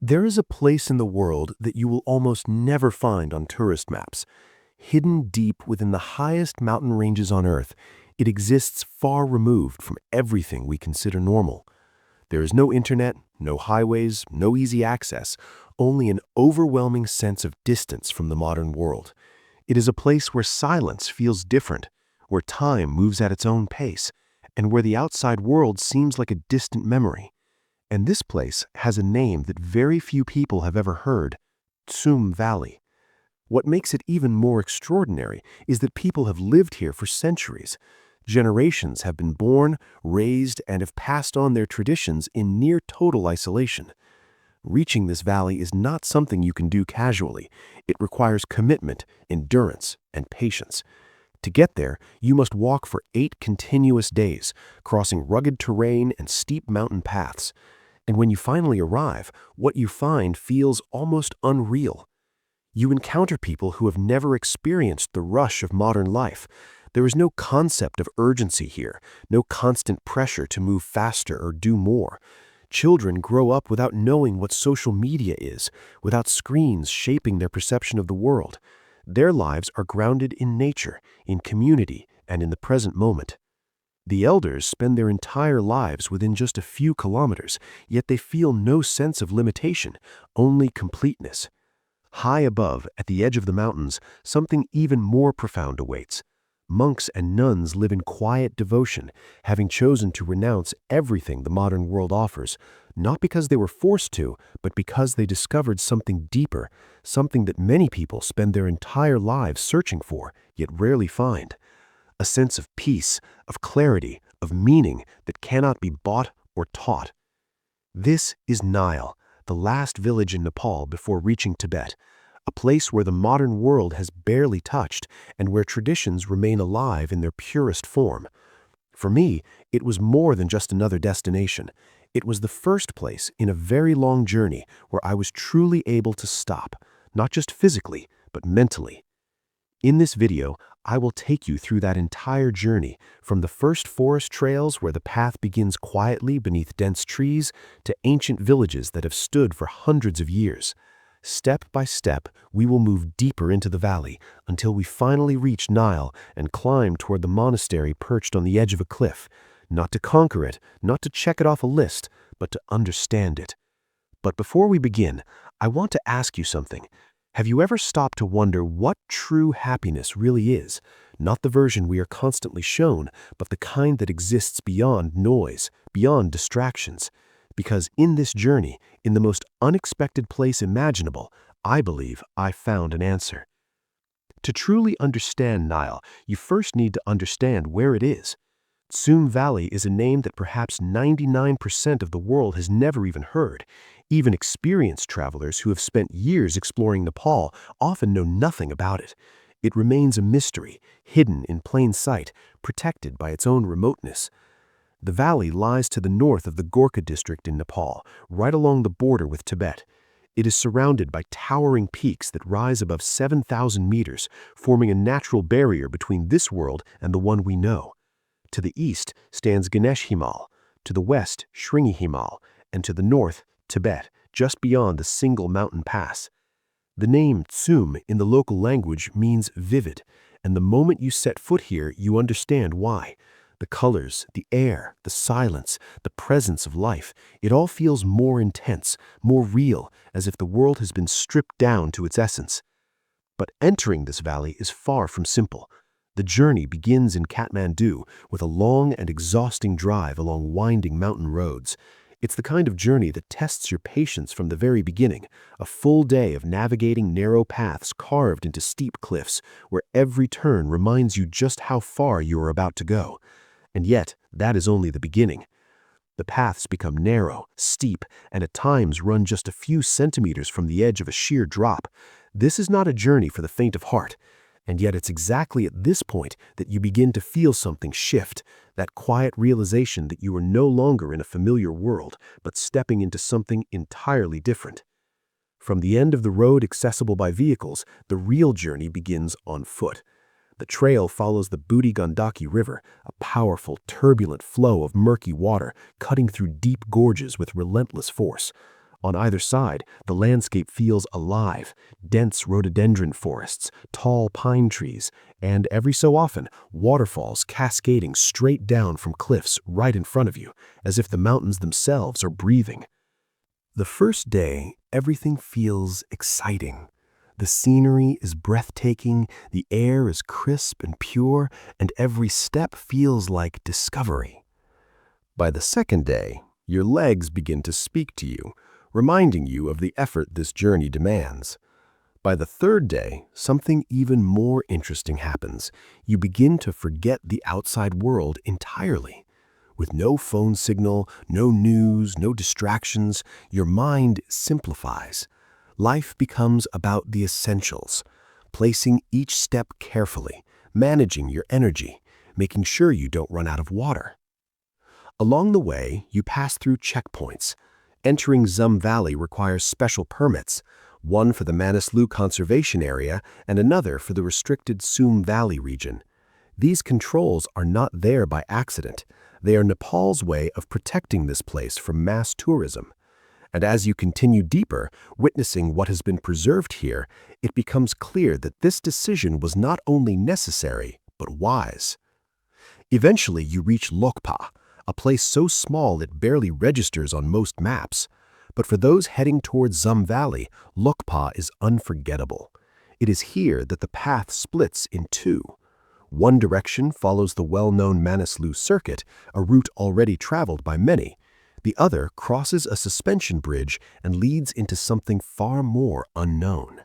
There is a place in the world that you will almost never find on tourist maps. Hidden deep within the highest mountain ranges on Earth, it exists far removed from everything we consider normal. There is no internet, no highways, no easy access, only an overwhelming sense of distance from the modern world. It is a place where silence feels different, where time moves at its own pace, and where the outside world seems like a distant memory. And this place has a name that very few people have ever heard: Tsum Valley. What makes it even more extraordinary is that people have lived here for centuries. Generations have been born, raised, and have passed on their traditions in near total isolation. Reaching this valley is not something you can do casually. It requires commitment, endurance, and patience. To get there, you must walk for 8 continuous days, crossing rugged terrain and steep mountain paths. And when you finally arrive, what you find feels almost unreal. You encounter people who have never experienced the rush of modern life. There is no concept of urgency here, no constant pressure to move faster or do more. Children grow up without knowing what social media is, without screens shaping their perception of the world. Their lives are grounded in nature, in community, and in the present moment. The elders spend their entire lives within just a few kilometers, yet they feel no sense of limitation, only completeness. High above, at the edge of the mountains, something even more profound awaits. Monks and nuns live in quiet devotion, having chosen to renounce everything the modern world offers, not because they were forced to, but because they discovered something deeper, something that many people spend their entire lives searching for, yet rarely find. A sense of peace, of clarity, of meaning that cannot be bought or taught. This is Nile, the last village in Nepal before reaching Tibet, a place where the modern world has barely touched and where traditions remain alive in their purest form. For me, it was more than just another destination. It was the first place in a very long journey where I was truly able to stop, not just physically, but mentally. In this video, I will take you through that entire journey, from the first forest trails where the path begins quietly beneath dense trees to ancient villages that have stood for hundreds of years. Step by step, we will move deeper into the valley until we finally reach Nile and climb toward the monastery perched on the edge of a cliff, not to conquer it, not to check it off a list, but to understand it. But before we begin, I want to ask you something. Have you ever stopped to wonder what true happiness really is? Not the version we are constantly shown, but the kind that exists beyond noise, beyond distractions. Because in this journey, in the most unexpected place imaginable, I believe I found an answer. To truly understand Nile, you first need to understand where it is. Tsum Valley is a name that perhaps 99% of the world has never even heard. Even experienced travelers who have spent years exploring Nepal often know nothing about it. It remains a mystery, hidden in plain sight, protected by its own remoteness. The valley lies to the north of the Gorkha district in Nepal, right along the border with Tibet. It is surrounded by towering peaks that rise above 7,000 meters, forming a natural barrier between this world and the one we know. To the east stands Ganesh Himal, to the west Shringi Himal, and to the north Tibet, just beyond the single mountain pass. The name Tsum in the local language means vivid, and the moment you set foot here, you understand why. The colors, the air, the silence, the presence of life, it all feels more intense, more real, as if the world has been stripped down to its essence. But entering this valley is far from simple. The journey begins in Kathmandu with a long and exhausting drive along winding mountain roads. It's the kind of journey that tests your patience from the very beginning, a full day of navigating narrow paths carved into steep cliffs, where every turn reminds you just how far you are about to go. And yet, that is only the beginning. The paths become narrow, steep, and at times run just a few centimeters from the edge of a sheer drop. This is not a journey for the faint of heart. And yet it's exactly at this point that you begin to feel something shift, that quiet realization that you are no longer in a familiar world, but stepping into something entirely different. From the end of the road accessible by vehicles, the real journey begins on foot. The trail follows the Budi Gandaki River, a powerful, turbulent flow of murky water cutting through deep gorges with relentless force. On either side, the landscape feels alive: dense rhododendron forests, tall pine trees, and every so often, waterfalls cascading straight down from cliffs right in front of you, as if the mountains themselves are breathing. The first day, everything feels exciting. The scenery is breathtaking, the air is crisp and pure, and every step feels like discovery. By the second day, your legs begin to speak to you, reminding you of the effort this journey demands. By the third day, something even more interesting happens. You begin to forget the outside world entirely. With no phone signal, no news, no distractions, your mind simplifies. Life becomes about the essentials, placing each step carefully, managing your energy, making sure you don't run out of water. Along the way, you pass through checkpoints. Entering Tsum Valley requires special permits, one for the Manaslu Conservation Area and another for the restricted Tsum Valley region. These controls are not there by accident. They are Nepal's way of protecting this place from mass tourism. And as you continue deeper, witnessing what has been preserved here, it becomes clear that this decision was not only necessary, but wise. Eventually, you reach Lokpa, a place so small it barely registers on most maps. But for those heading towards Tsum Valley, Lokpa is unforgettable. It is here that the path splits in two. One direction follows the well-known Manaslu circuit, a route already traveled by many. The other crosses a suspension bridge and leads into something far more unknown.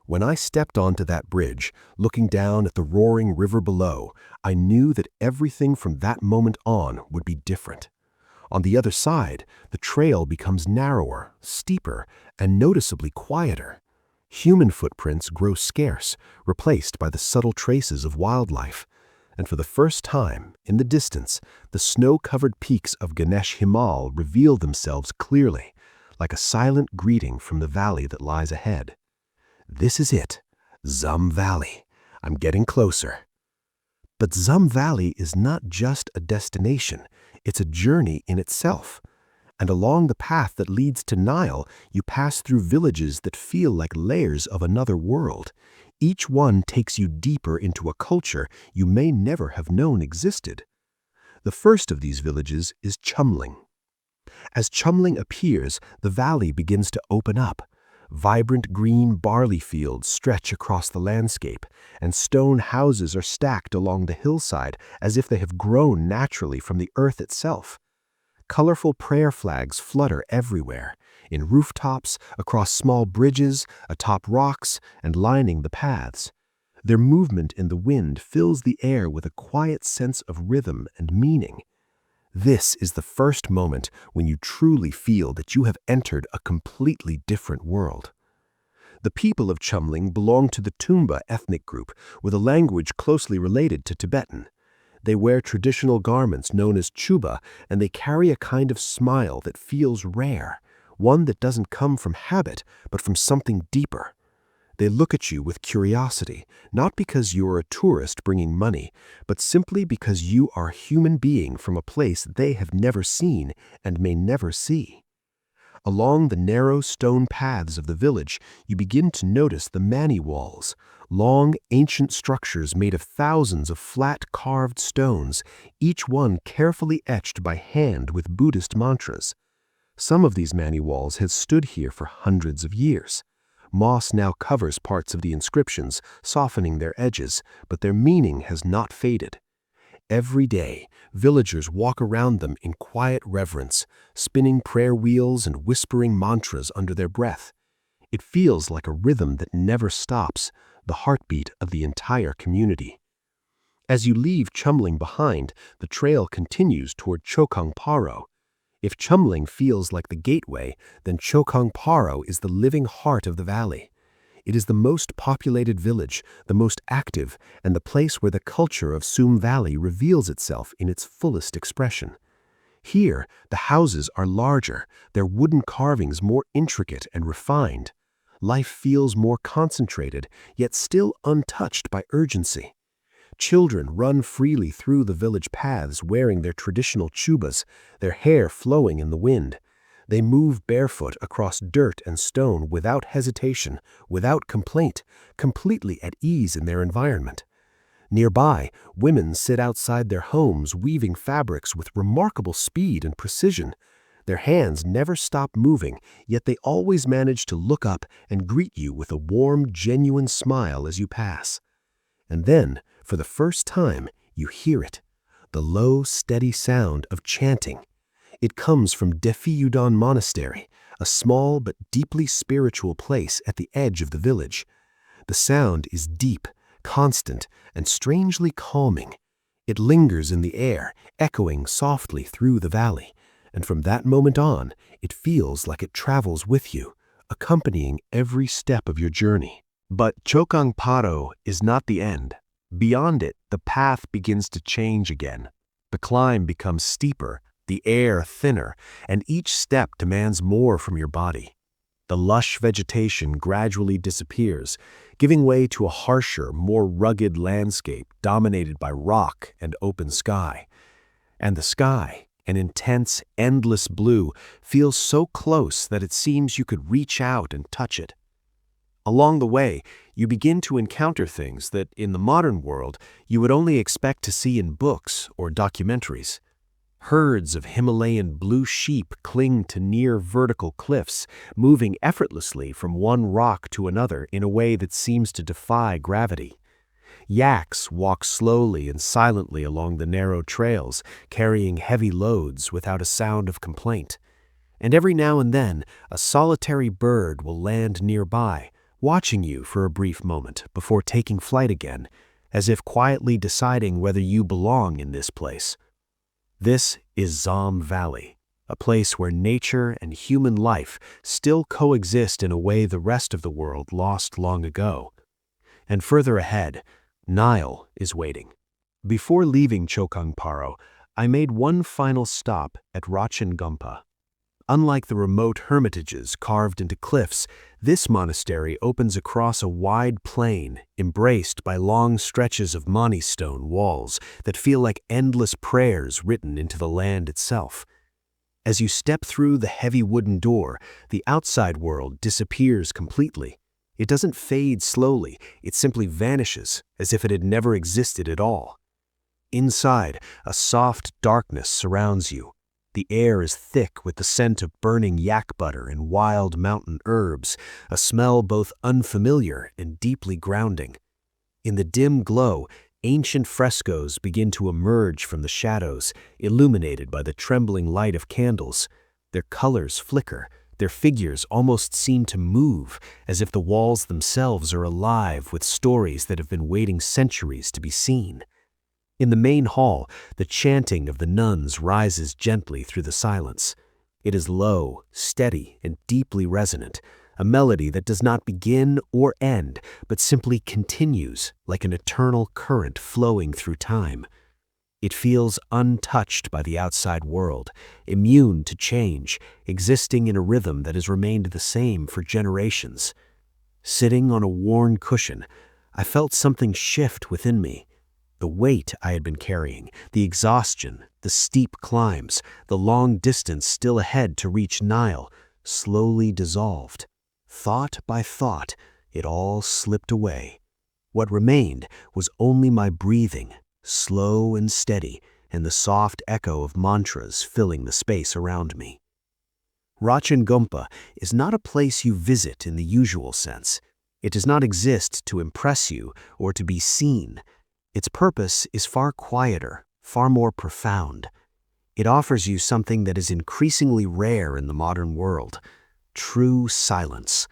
When I stepped onto that bridge, looking down at the roaring river below, I knew that everything from that moment on would be different. On the other side, the trail becomes narrower, steeper, and noticeably quieter. Human footprints grow scarce, replaced by the subtle traces of wildlife. And for the first time, in the distance, the snow-covered peaks of Ganesh Himal reveal themselves clearly, like a silent greeting from the valley that lies ahead. This is it, Tsum Valley. I'm getting closer. But Tsum Valley is not just a destination, it's a journey in itself. And along the path that leads to Nile, you pass through villages that feel like layers of another world. Each one takes you deeper into a culture you may never have known existed. The first of these villages is Chumling. As Chumling appears, the valley begins to open up. Vibrant green barley fields stretch across the landscape, and stone houses are stacked along the hillside as if they have grown naturally from the earth itself. Colorful prayer flags flutter everywhere, in rooftops, across small bridges, atop rocks, and lining the paths. Their movement in the wind fills the air with a quiet sense of rhythm and meaning. This is the first moment when you truly feel that you have entered a completely different world. The people of Chumling belong to the Tumba ethnic group, with a language closely related to Tibetan. They wear traditional garments known as chuba, and they carry a kind of smile that feels rare, one that doesn't come from habit, but from something deeper. They look at you with curiosity, not because you are a tourist bringing money, but simply because you are a human being from a place they have never seen and may never see. Along the narrow stone paths of the village, you begin to notice the mani walls, long, ancient structures made of thousands of flat carved stones, each one carefully etched by hand with Buddhist mantras. Some of these mani walls have stood here for hundreds of years. Moss now covers parts of the inscriptions, softening their edges, but their meaning has not faded. Every day, villagers walk around them in quiet reverence, spinning prayer wheels and whispering mantras under their breath. It feels like a rhythm that never stops, the heartbeat of the entire community. As you leave Chumling behind, the trail continues toward Chokong Paro. If Chumling feels like the gateway, then Chokong Paro is the living heart of the valley. It is the most populated village, the most active, and the place where the culture of Tsum Valley reveals itself in its fullest expression. Here, the houses are larger, their wooden carvings more intricate and refined. Life feels more concentrated, yet still untouched by urgency. Children run freely through the village paths wearing their traditional chubas, their hair flowing in the wind. They move barefoot across dirt and stone without hesitation, without complaint, completely at ease in their environment. Nearby, women sit outside their homes weaving fabrics with remarkable speed and precision. Their hands never stop moving, yet they always manage to look up and greet you with a warm, genuine smile as you pass. And then, for the first time, you hear it, the low, steady sound of chanting. It comes from Defi Udon Monastery, a small but deeply spiritual place at the edge of the village. The sound is deep, constant, and strangely calming. It lingers in the air, echoing softly through the valley, and from that moment on, it feels like it travels with you, accompanying every step of your journey. But Chokang Paro is not the end. Beyond it, the path begins to change again. The climb becomes steeper, the air thinner, and each step demands more from your body. The lush vegetation gradually disappears, giving way to a harsher, more rugged landscape dominated by rock and open sky. And the sky, an intense, endless blue, feels so close that it seems you could reach out and touch it. Along the way, you begin to encounter things that, in the modern world, you would only expect to see in books or documentaries. Herds of Himalayan blue sheep cling to near vertical cliffs, moving effortlessly from one rock to another in a way that seems to defy gravity. Yaks walk slowly and silently along the narrow trails, carrying heavy loads without a sound of complaint. And every now and then, a solitary bird will land nearby, watching you for a brief moment before taking flight again, as if quietly deciding whether you belong in this place. This is Tsum Valley, a place where nature and human life still coexist in a way the rest of the world lost long ago. And further ahead, Nile is waiting. Before leaving Chokang Paro, I made one final stop at Rachen Gompa. Unlike the remote hermitages carved into cliffs, this monastery opens across a wide plain embraced by long stretches of mani stone walls that feel like endless prayers written into the land itself. As you step through the heavy wooden door, the outside world disappears completely. It doesn't fade slowly, it simply vanishes as if it had never existed at all. Inside, a soft darkness surrounds you. The air is thick with the scent of burning yak butter and wild mountain herbs, a smell both unfamiliar and deeply grounding. In the dim glow, ancient frescoes begin to emerge from the shadows, illuminated by the trembling light of candles. Their colors flicker, their figures almost seem to move, as if the walls themselves are alive with stories that have been waiting centuries to be seen. In the main hall, the chanting of the nuns rises gently through the silence. It is low, steady, and deeply resonant, a melody that does not begin or end, but simply continues like an eternal current flowing through time. It feels untouched by the outside world, immune to change, existing in a rhythm that has remained the same for generations. Sitting on a worn cushion, I felt something shift within me. The weight I had been carrying, the exhaustion, the steep climbs, the long distance still ahead to reach Nile, slowly dissolved. Thought by thought, it all slipped away. What remained was only my breathing, slow and steady, and the soft echo of mantras filling the space around me. Rachen Gompa is not a place you visit in the usual sense. It does not exist to impress you or to be seen. Its purpose is far quieter, far more profound. It offers you something that is increasingly rare in the modern world: true silence.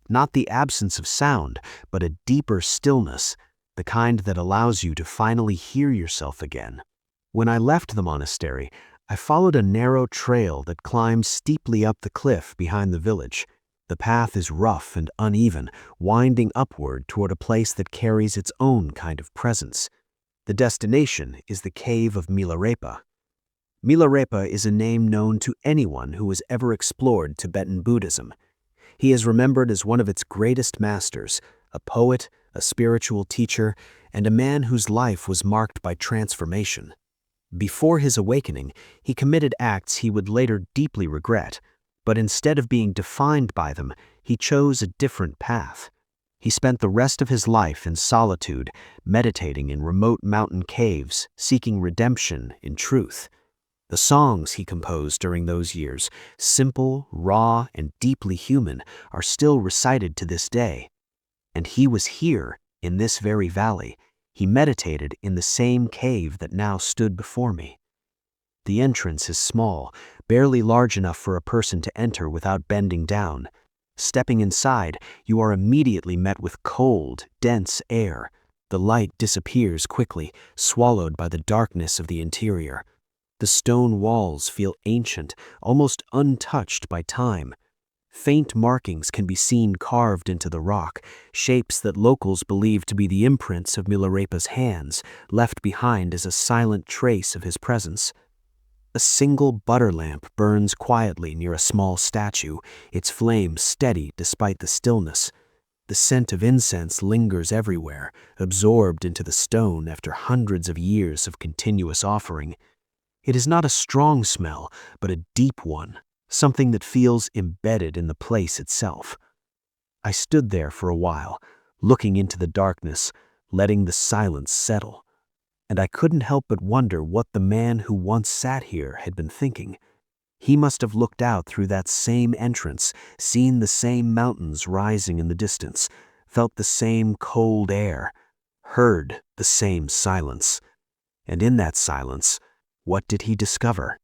Not the absence of sound, but a deeper stillness, the kind that allows you to finally hear yourself again. When I left the monastery, I followed a narrow trail that climbs steeply up the cliff behind the village. The path is rough and uneven, winding upward toward a place that carries its own kind of presence. The destination is the cave of Milarepa. Milarepa is a name known to anyone who has ever explored Tibetan Buddhism. He is remembered as one of its greatest masters, a poet, a spiritual teacher, and a man whose life was marked by transformation. Before his awakening, he committed acts he would later deeply regret. But instead of being defined by them, he chose a different path. He spent the rest of his life in solitude, meditating in remote mountain caves, seeking redemption in truth. The songs he composed during those years, simple, raw, and deeply human, are still recited to this day. And he was here, in this very valley. He meditated in the same cave that now stood before me. The entrance is small, barely large enough for a person to enter without bending down. Stepping inside, you are immediately met with cold, dense air. The light disappears quickly, swallowed by the darkness of the interior. The stone walls feel ancient, almost untouched by time. Faint markings can be seen carved into the rock, shapes that locals believe to be the imprints of Milarepa's hands, left behind as a silent trace of his presence. A single butter lamp burns quietly near a small statue, its flame steady despite the stillness. The scent of incense lingers everywhere, absorbed into the stone after hundreds of years of continuous offering. It is not a strong smell, but a deep one, something that feels embedded in the place itself. I stood there for a while, looking into the darkness, letting the silence settle. And I couldn't help but wonder what the man who once sat here had been thinking. He must have looked out through that same entrance, seen the same mountains rising in the distance, felt the same cold air, heard the same silence. And in that silence, what did he discover?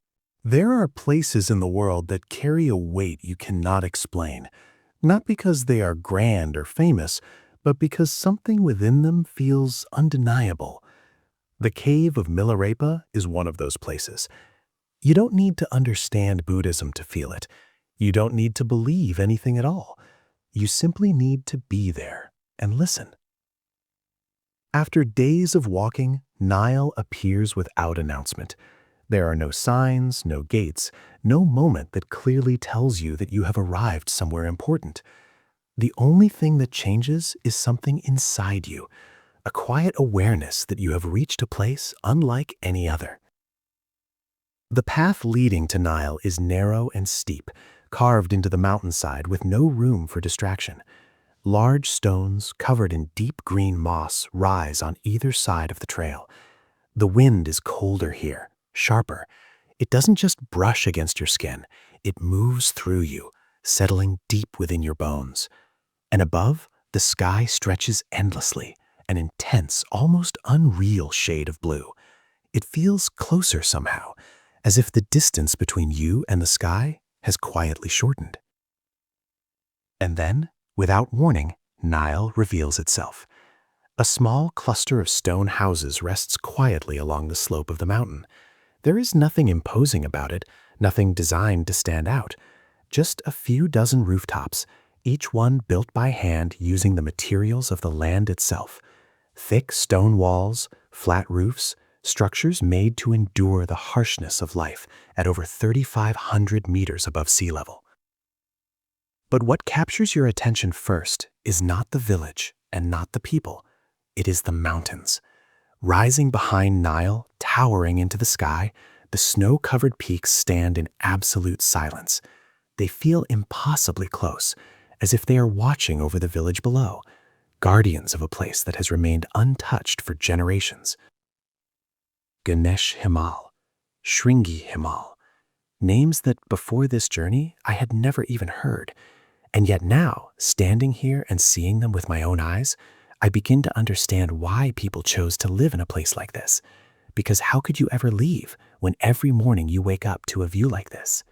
There are places in the world that carry a weight you cannot explain, not because they are grand or famous, but because something within them feels undeniable. The cave of Milarepa is one of those places. You don't need to understand Buddhism to feel it. You don't need to believe anything at all. You simply need to be there and listen. After days of walking, Nile appears without announcement. There are no signs, no gates, no moment that clearly tells you that you have arrived somewhere important. The only thing that changes is something inside you, a quiet awareness that you have reached a place unlike any other. The path leading to Nile is narrow and steep, carved into the mountainside with no room for distraction. Large stones covered in deep green moss rise on either side of the trail. The wind is colder here, sharper. It doesn't just brush against your skin, it moves through you, settling deep within your bones. And above, the sky stretches endlessly, an intense, almost unreal shade of blue. It feels closer somehow, as if the distance between you and the sky has quietly shortened. And then, without warning, Nile reveals itself. A small cluster of stone houses rests quietly along the slope of the mountain. There is nothing imposing about it, nothing designed to stand out. Just a few dozen rooftops, each one built by hand using the materials of the land itself. Thick stone walls, flat roofs, structures made to endure the harshness of life at over 3,500 meters above sea level. But what captures your attention first is not the village and not the people. It is the mountains. Rising behind Nile, towering into the sky, the snow-covered peaks stand in absolute silence. They feel impossibly close, as if they are watching over the village below, guardians of a place that has remained untouched for generations. Ganesh Himal, Shringi Himal, names that before this journey I had never even heard. And yet now, standing here and seeing them with my own eyes, I begin to understand why people chose to live in a place like this. Because how could you ever leave when every morning you wake up to a view like this?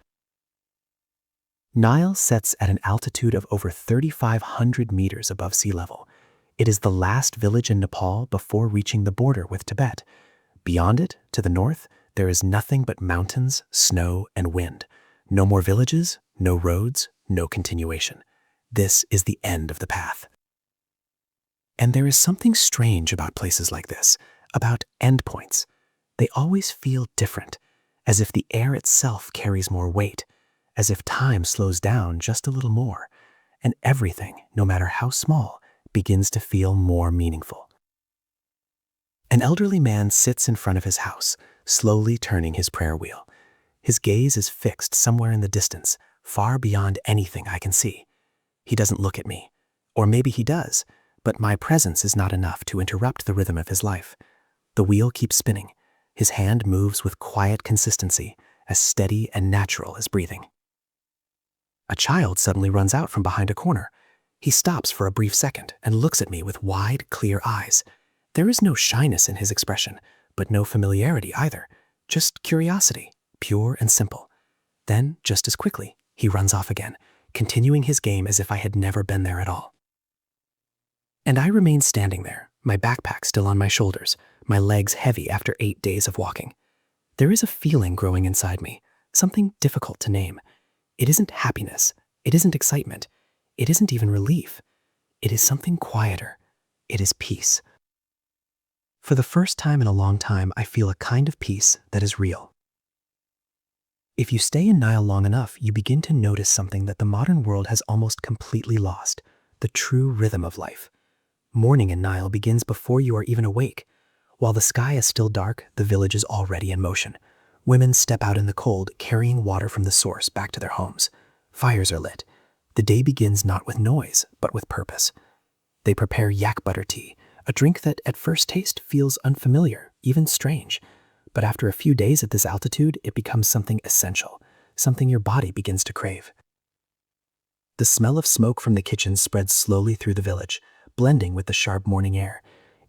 Nile sets at an altitude of over 3,500 meters above sea level. It is the last village in Nepal before reaching the border with Tibet. Beyond it, to the north, there is nothing but mountains, snow, and wind. No more villages, no roads, no continuation. This is the end of the path. And there is something strange about places like this, about endpoints. They always feel different, as if the air itself carries more weight, as if time slows down just a little more, and everything, no matter how small, begins to feel more meaningful. An elderly man sits in front of his house, slowly turning his prayer wheel. His gaze is fixed somewhere in the distance, far beyond anything I can see. He doesn't look at me. Or maybe he does, but my presence is not enough to interrupt the rhythm of his life. The wheel keeps spinning. His hand moves with quiet consistency, as steady and natural as breathing. A child suddenly runs out from behind a corner. He stops for a brief second and looks at me with wide, clear eyes. There is no shyness in his expression, but no familiarity either. Just curiosity, pure and simple. Then, just as quickly, he runs off again, continuing his game as if I had never been there at all. And I remain standing there, my backpack still on my shoulders, my legs heavy after 8 days of walking. There is a feeling growing inside me, something difficult to name. It isn't happiness, it isn't excitement, it isn't even relief. It is something quieter. It is peace. For the first time in a long time, I feel a kind of peace that is real. If you stay in Nile long enough, you begin to notice something that the modern world has almost completely lost: the true rhythm of life. Morning in Nile begins before you are even awake. While the sky is still dark, the village is already in motion. Women step out in the cold, carrying water from the source back to their homes. Fires are lit. The day begins not with noise, but with purpose. They prepare yak butter tea, a drink that at first taste feels unfamiliar, even strange. But after a few days at this altitude, it becomes something essential, something your body begins to crave. The smell of smoke from the kitchen spreads slowly through the village, blending with the sharp morning air.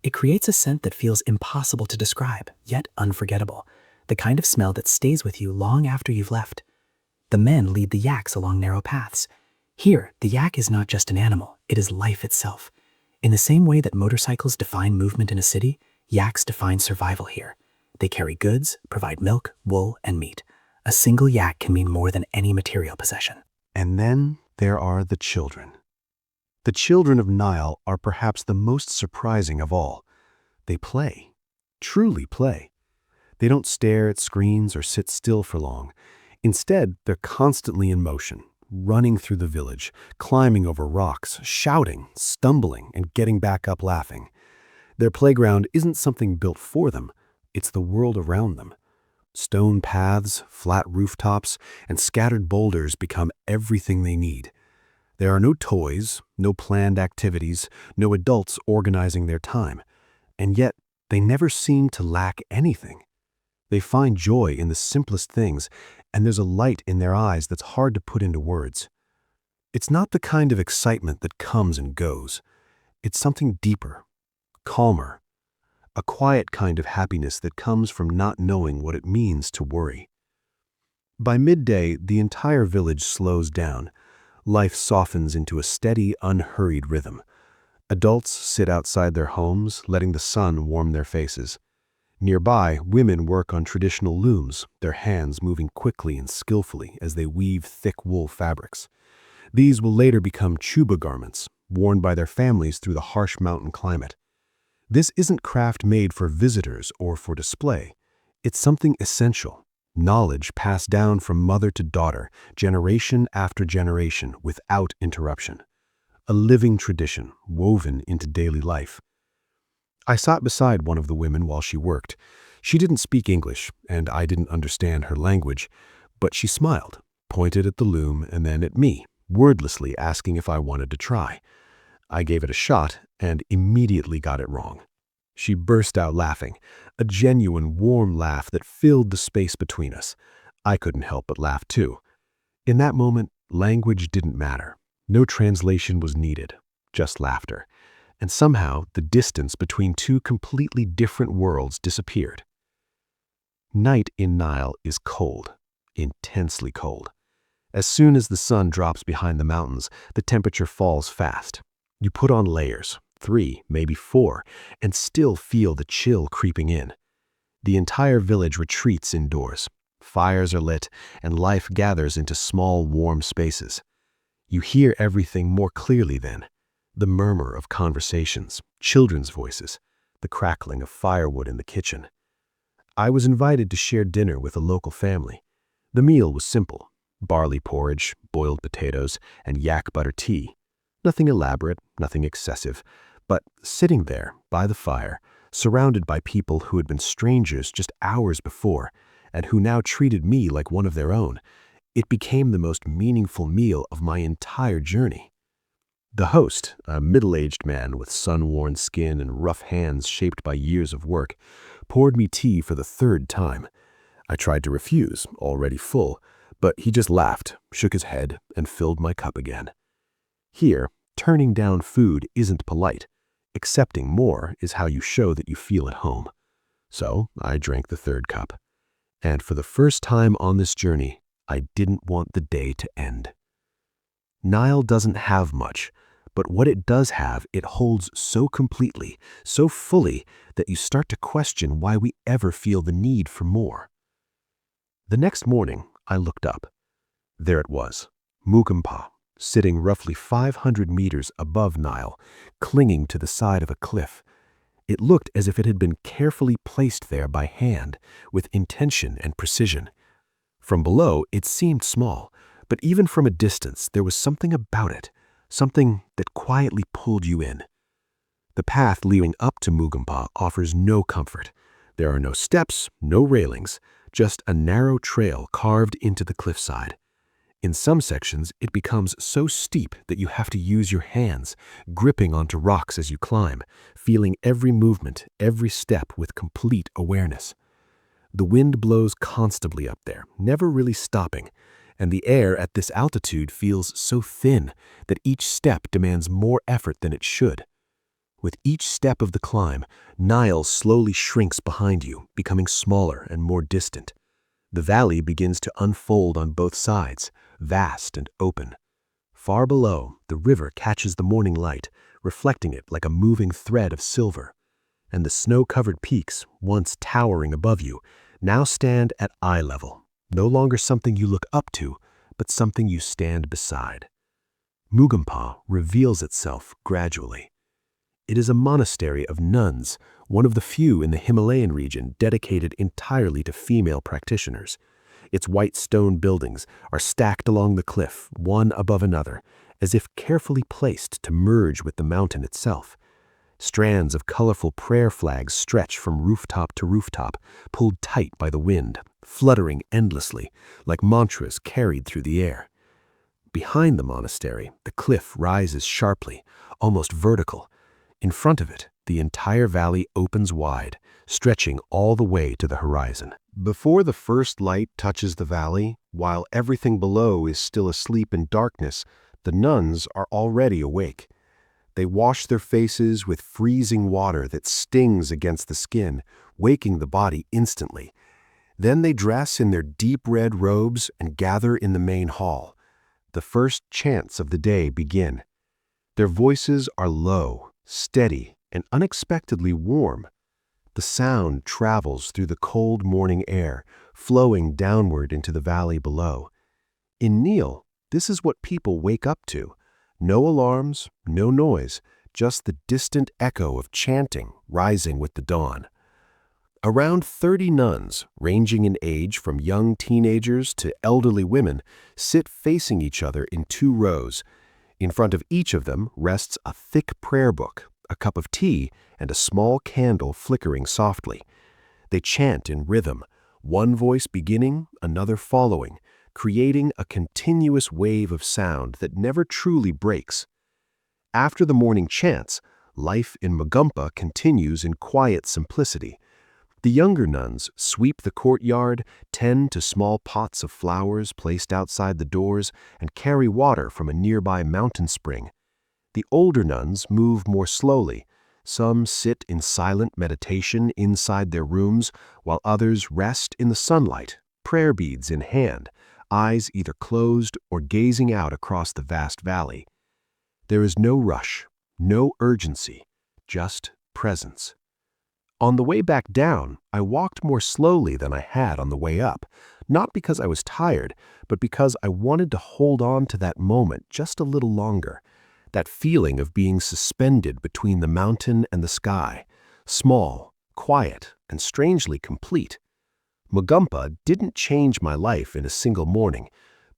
It creates a scent that feels impossible to describe, yet unforgettable, the kind of smell that stays with you long after you've left. The men lead the yaks along narrow paths. Here, the yak is not just an animal, it is life itself. In the same way that motorcycles define movement in a city, yaks define survival here. They carry goods, provide milk, wool, and meat. A single yak can mean more than any material possession. And then there are the children. The children of Nile are perhaps the most surprising of all. They play, truly play. They don't stare at screens or sit still for long. Instead, they're constantly in motion, running through the village, climbing over rocks, shouting, stumbling, and getting back up laughing. Their playground isn't something built for them, it's the world around them. Stone paths, flat rooftops, and scattered boulders become everything they need. There are no toys, no planned activities, no adults organizing their time. And yet, they never seem to lack anything. They find joy in the simplest things, and there's a light in their eyes that's hard to put into words. It's not the kind of excitement that comes and goes. It's something deeper, calmer, a quiet kind of happiness that comes from not knowing what it means to worry. By midday, the entire village slows down. Life softens into a steady, unhurried rhythm. Adults sit outside their homes, letting the sun warm their faces. Nearby, women work on traditional looms, their hands moving quickly and skillfully as they weave thick wool fabrics. These will later become chuba garments, worn by their families through the harsh mountain climate. This isn't craft made for visitors or for display. It's something essential, knowledge passed down from mother to daughter, generation after generation, without interruption. A living tradition woven into daily life. I sat beside one of the women while she worked. She didn't speak English, and I didn't understand her language, but she smiled, pointed at the loom and then at me, wordlessly asking if I wanted to try. I gave it a shot and immediately got it wrong. She burst out laughing, a genuine, warm laugh that filled the space between us. I couldn't help but laugh too. In that moment, language didn't matter. No translation was needed, just laughter. And somehow, the distance between two completely different worlds disappeared. Night in Nile is cold, intensely cold. As soon as the sun drops behind the mountains, the temperature falls fast. You put on layers, 3, maybe 4, and still feel the chill creeping in. The entire village retreats indoors. Fires are lit, and life gathers into small, warm spaces. You hear everything more clearly then. The murmur of conversations, children's voices, the crackling of firewood in the kitchen. I was invited to share dinner with a local family. The meal was simple: barley porridge, boiled potatoes, and yak butter tea. Nothing elaborate, nothing excessive, but sitting there by the fire, surrounded by people who had been strangers just hours before, and who now treated me like one of their own, It became the most meaningful meal of my entire journey. The host, a middle-aged man with sun-worn skin and rough hands shaped by years of work, poured me tea for the third time. I tried to refuse, already full, but he just laughed, shook his head, and filled my cup again. Here, turning down food isn't polite. Accepting more is how you show that you feel at home. So I drank the third cup. And for the first time on this journey, I didn't want the day to end. Nile doesn't have much, but what it does have, it holds so completely, so fully, that you start to question why we ever feel the need for more. The next morning, I looked up. There it was, Mugampa, sitting roughly 500 meters above Nile, clinging to the side of a cliff. It looked as if it had been carefully placed there by hand, with intention and precision. From below, it seemed small, but even from a distance, there was something about it, something that quietly pulled you in. The path leading up to Mugampa offers no comfort. There are no steps, no railings, just a narrow trail carved into the cliffside. In some sections, it becomes so steep that you have to use your hands, gripping onto rocks as you climb, feeling every movement, every step with complete awareness. The wind blows constantly up there, never really stopping, and the air at this altitude feels so thin that each step demands more effort than it should. With each step of the climb, Nile slowly shrinks behind you, becoming smaller and more distant. The valley begins to unfold on both sides, vast and open. Far below, the river catches the morning light, reflecting it like a moving thread of silver. And the snow-covered peaks, once towering above you, now stand at eye level, no longer something you look up to, but something you stand beside. Mugampa reveals itself gradually. It is a monastery of nuns, one of the few in the Himalayan region dedicated entirely to female practitioners. Its white stone buildings are stacked along the cliff, one above another, as if carefully placed to merge with the mountain itself. Strands of colorful prayer flags stretch from rooftop to rooftop, pulled tight by the wind, fluttering endlessly, like mantras carried through the air. Behind the monastery, the cliff rises sharply, almost vertical. In front of it, the entire valley opens wide, stretching all the way to the horizon. Before the first light touches the valley, while everything below is still asleep in darkness, the nuns are already awake. They wash their faces with freezing water that stings against the skin, waking the body instantly. Then they dress in their deep red robes and gather in the main hall. The first chants of the day begin. Their voices are low, steady, and unexpectedly warm. The sound travels through the cold morning air, flowing downward into the valley below. In Nile, this is what people wake up to. No alarms, no noise, just the distant echo of chanting rising with the dawn. Around 30 nuns, ranging in age from young teenagers to elderly women, sit facing each other in 2 rows. In front of each of them rests a thick prayer book, a cup of tea, and a small candle flickering softly. They chant in rhythm, one voice beginning, another following, creating a continuous wave of sound that never truly breaks. After the morning chants, life in Mugampa continues in quiet simplicity. The younger nuns sweep the courtyard, tend to small pots of flowers placed outside the doors, and carry water from a nearby mountain spring. The older nuns move more slowly. Some sit in silent meditation inside their rooms, while others rest in the sunlight, prayer beads in hand, eyes either closed or gazing out across the vast valley. There is no rush, no urgency, just presence. On the way back down, I walked more slowly than I had on the way up, not because I was tired, but because I wanted to hold on to that moment just a little longer, that feeling of being suspended between the mountain and the sky, small, quiet, and strangely complete. Mugampa didn't change my life in a single morning,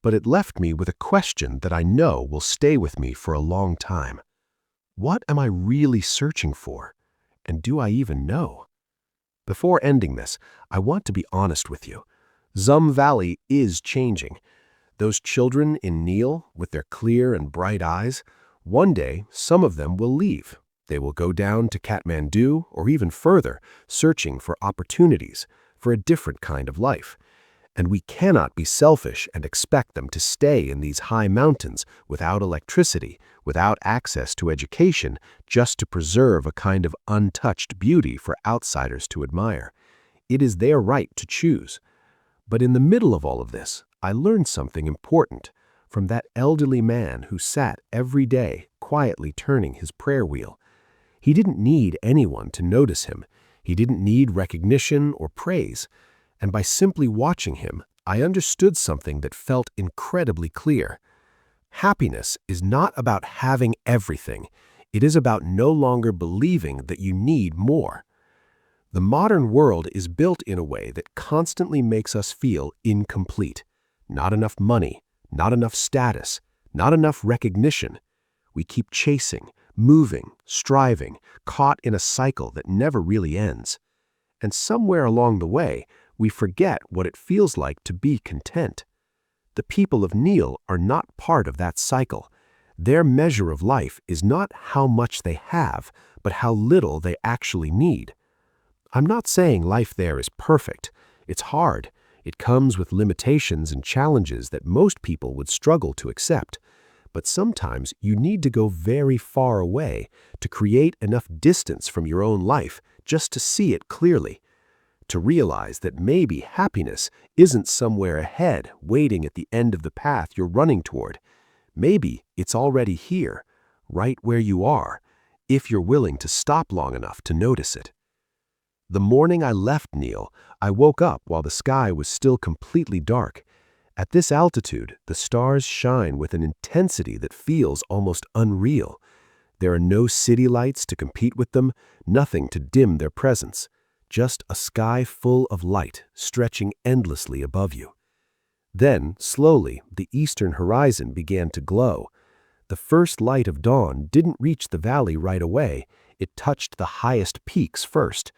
but it left me with a question that I know will stay with me for a long time. What am I really searching for? And do I even know? Before ending this, I want to be honest with you. Tsum Valley is changing. Those children in Nile, with their clear and bright eyes, one day some of them will leave. They will go down to Kathmandu or even further, searching for opportunities, for a different kind of life. And we cannot be selfish and expect them to stay in these high mountains without electricity, without access to education, just to preserve a kind of untouched beauty for outsiders to admire. It is their right to choose. But in the middle of all of this, I learned something important from that elderly man who sat every day quietly turning his prayer wheel. He didn't need anyone to notice him. He didn't need recognition or praise. And by simply watching him, I understood something that felt incredibly clear. Happiness is not about having everything. It is about no longer believing that you need more. The modern world is built in a way that constantly makes us feel incomplete. Not enough money, not enough status, not enough recognition. We keep chasing, moving, striving, caught in a cycle that never really ends. And somewhere along the way, we forget what it feels like to be content. The people of Nile are not part of that cycle. Their measure of life is not how much they have, but how little they actually need. I'm not saying life there is perfect. It's hard. It comes with limitations and challenges that most people would struggle to accept. But sometimes you need to go very far away to create enough distance from your own life just to see it clearly. To realize that maybe happiness isn't somewhere ahead waiting at the end of the path you're running toward. Maybe it's already here, right where you are, if you're willing to stop long enough to notice it. The morning I left Nile, I woke up while the sky was still completely dark. At this altitude, the stars shine with an intensity that feels almost unreal. There are no city lights to compete with them, nothing to dim their presence. Just a sky full of light stretching endlessly above you. Then, slowly, the eastern horizon began to glow. The first light of dawn didn't reach the valley right away. It touched the highest peaks first.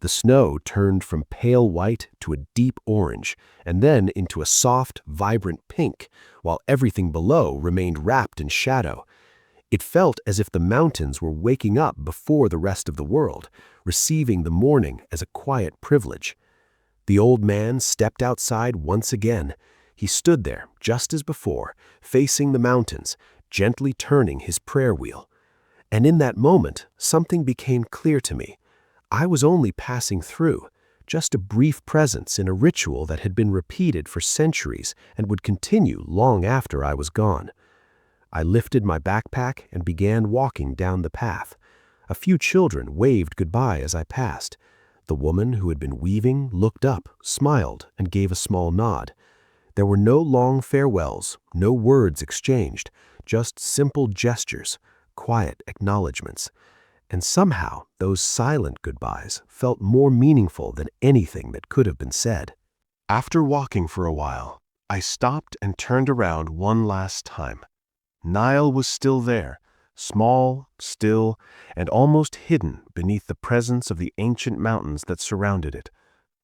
The snow turned from pale white to a deep orange, and then into a soft, vibrant pink, while everything below remained wrapped in shadow. It felt as if the mountains were waking up before the rest of the world, receiving the morning as a quiet privilege. The old man stepped outside once again. He stood there, just as before, facing the mountains, gently turning his prayer wheel. And in that moment, something became clear to me. I was only passing through, just a brief presence in a ritual that had been repeated for centuries and would continue long after I was gone. I lifted my backpack and began walking down the path. A few children waved goodbye as I passed. The woman who had been weaving looked up, smiled, and gave a small nod. There were no long farewells, no words exchanged, just simple gestures, quiet acknowledgments. And somehow, those silent goodbyes felt more meaningful than anything that could have been said. After walking for a while, I stopped and turned around one last time. Nile was still there, small, still, and almost hidden beneath the presence of the ancient mountains that surrounded it,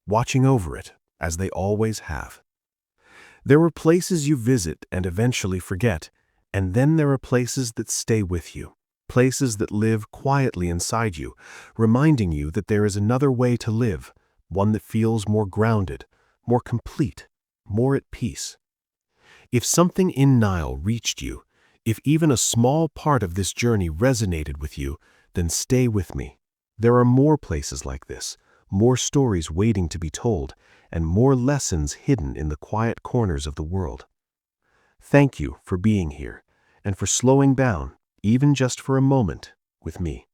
watching over it, as they always have. There were places you visit and eventually forget, and then there are places that stay with you, places that live quietly inside you, reminding you that there is another way to live, one that feels more grounded, more complete, more at peace. If something in Nile reached you, if even a small part of this journey resonated with you, then stay with me. There are more places like this, more stories waiting to be told, and more lessons hidden in the quiet corners of the world. Thank you for being here, and for slowing down, even just for a moment, with me.